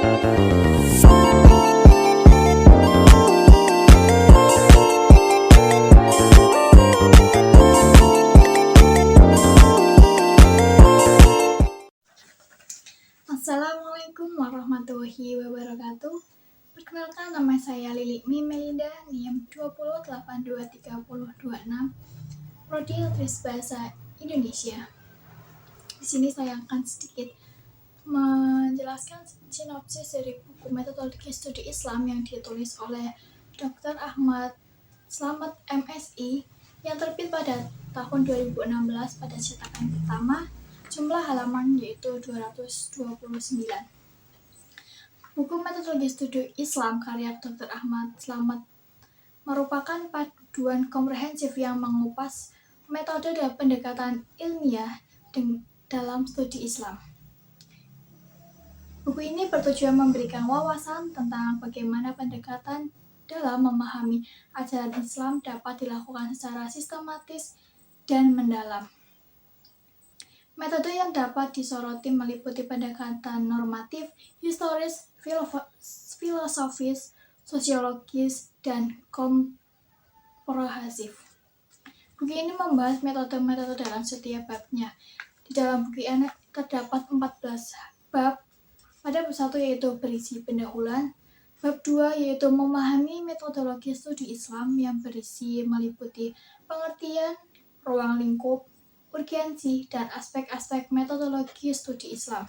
Assalamualaikum warahmatullahi wabarakatuh. Perkenalkan, nama saya Lilikmi Melinda, NIM 20823026, Prodi Literaris Bahasa Indonesia. Di sini saya akan sedikit menjelaskan sinopsis dari buku Metodologi Studi Islam yang ditulis oleh Dr. Ahmad Slamet MSI yang terbit pada tahun 2016 pada cetakan pertama. Jumlah halaman yaitu 229. Buku Metodologi Studi Islam karya Dr. Ahmad Slamet merupakan paduan komprehensif yang mengupas metode dan pendekatan ilmiah dalam studi Islam. Buku ini bertujuan memberikan wawasan tentang bagaimana pendekatan dalam memahami ajaran Islam dapat dilakukan secara sistematis dan mendalam. Metode yang dapat disoroti meliputi pendekatan normatif, historis, filosofis, sosiologis, dan komprehensif. Buku ini membahas metode-metode dalam setiap babnya. Di dalam buku ini terdapat 14 bab. Pada bab 1 yaitu berisi pendahuluan, bab 2 yaitu memahami metodologi studi Islam yang berisi meliputi pengertian, ruang lingkup, urgensi, dan aspek-aspek metodologi studi Islam.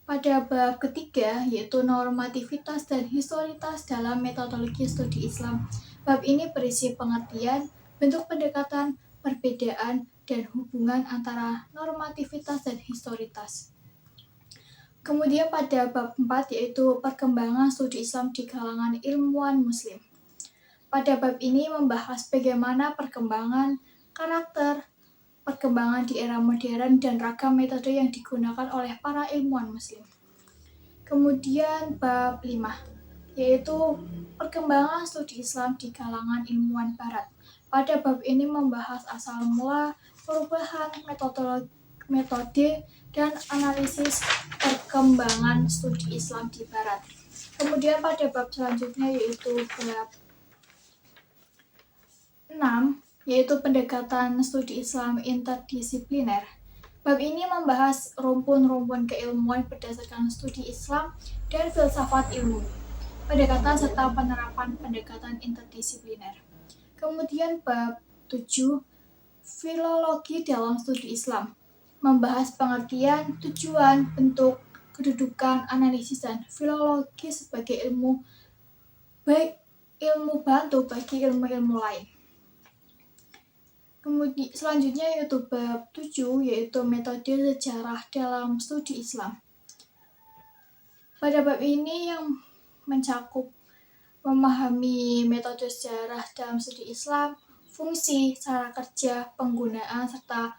Pada bab ketiga, yaitu normativitas dan historitas dalam metodologi studi Islam. Bab ini berisi pengertian, bentuk pendekatan, perbedaan, dan hubungan antara normativitas dan historitas. Kemudian pada bab 4, yaitu perkembangan studi Islam di kalangan ilmuwan muslim. Pada bab ini membahas bagaimana perkembangan karakter, perkembangan di era modern, dan ragam metode yang digunakan oleh para ilmuwan muslim. Kemudian bab 5, yaitu perkembangan studi Islam di kalangan ilmuwan barat. Pada bab ini membahas asal mula, perubahan metode, dan analisis perkembangan studi Islam di barat. Kemudian pada bab selanjutnya yaitu bab 6, yaitu pendekatan studi Islam interdisipliner. Bab ini membahas rumpun-rumpun keilmuan berdasarkan studi Islam dan filsafat ilmu, pendekatan serta penerapan pendekatan interdisipliner. Kemudian bab 7, filologi dalam studi Islam, membahas pengertian, tujuan, bentuk, kedudukan, analisis, dan filologi sebagai ilmu bantu bagi ilmu-ilmu lain. Kemudian selanjutnya yaitu bab 7, yaitu metode sejarah dalam studi Islam. Pada bab ini yang mencakup memahami metode sejarah dalam studi Islam, fungsi, cara kerja, penggunaan, serta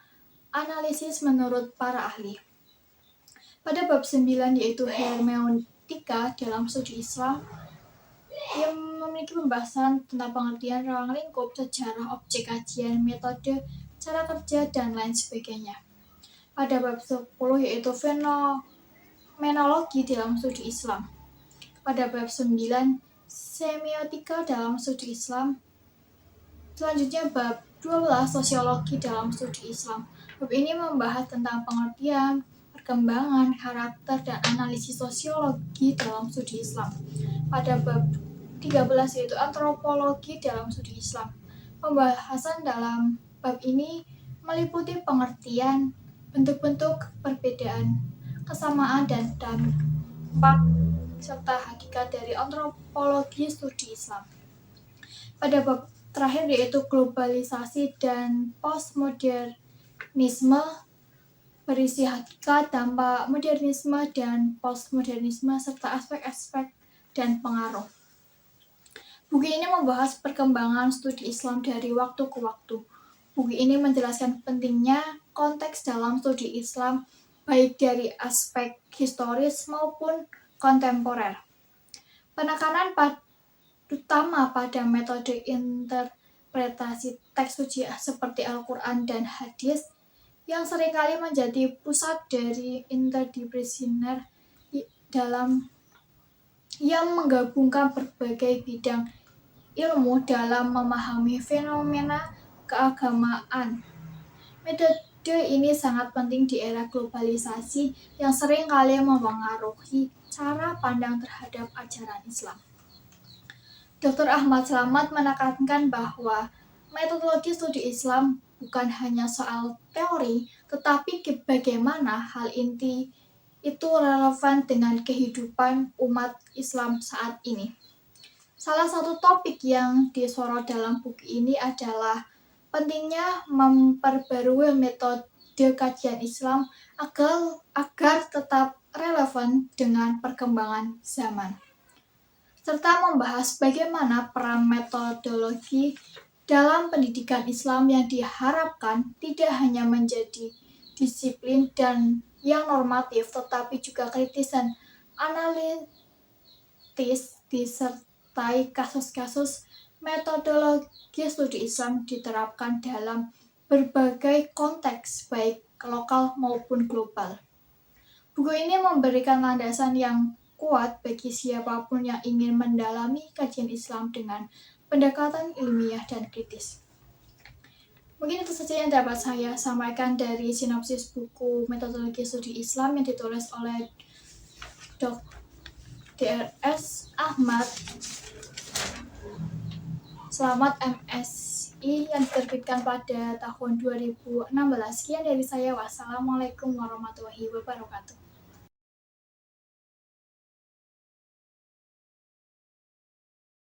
analisis menurut para ahli. Pada bab 9 yaitu hermeneutika dalam studi Islam yang memiliki pembahasan tentang pengertian ruang lingkup, sejarah, objek kajian, metode, cara kerja, dan lain sebagainya. Pada bab 10 yaitu fenomenologi dalam studi Islam. Pada bab 9 semiotika dalam studi Islam. Selanjutnya bab 12 sosiologi dalam studi Islam. Bab ini membahas tentang pengertian, perkembangan, karakter, dan analisis sosiologi dalam studi Islam. Pada bab 13 yaitu antropologi dalam studi Islam. Pembahasan dalam bab ini meliputi pengertian, bentuk-bentuk perbedaan, kesamaan, dan dampak serta hakikat dari antropologi studi Islam. Pada bab terakhir yaitu globalisasi dan postmodernisme, berisi hakikat, dampak modernisme dan postmodernisme, serta aspek-aspek dan pengaruh. Buku ini membahas perkembangan studi Islam dari waktu ke waktu. Buku ini menjelaskan pentingnya konteks dalam studi Islam, baik dari aspek historis maupun kontemporer. Penekanan utama pada metode interpretasi teks suci seperti Al-Quran dan hadis yang seringkali menjadi pusat dari interdisipliner dalam yang menggabungkan berbagai bidang ilmu dalam memahami fenomena keagamaan. Metode ini sangat penting di era globalisasi yang seringkali mempengaruhi cara pandang terhadap ajaran Islam. Dr. Ahmad Slamet menekankan bahwa metodologi studi Islam bukan hanya soal teori, tetapi bagaimana hal inti itu relevan dengan kehidupan umat Islam saat ini. Salah satu topik yang disorot dalam buku ini adalah pentingnya memperbarui metode kajian Islam agar tetap relevan dengan perkembangan zaman, serta membahas bagaimana peran metodologi dalam pendidikan Islam yang diharapkan tidak hanya menjadi disiplin dan yang normatif, tetapi juga kritis dan analitis, disertai kasus-kasus metodologi studi Islam diterapkan dalam berbagai konteks, baik lokal maupun global. Buku ini memberikan landasan yang kuat bagi siapapun yang ingin mendalami kajian Islam dengan pendekatan ilmiah dan kritis. Mungkin itu saja yang dapat saya sampaikan dari sinopsis buku Metodologi Studi Islam yang ditulis oleh Drs. Ahmad Slamet MSI yang diterbitkan pada tahun 2016. Sekian dari saya. Wassalamualaikum warahmatullahi wabarakatuh.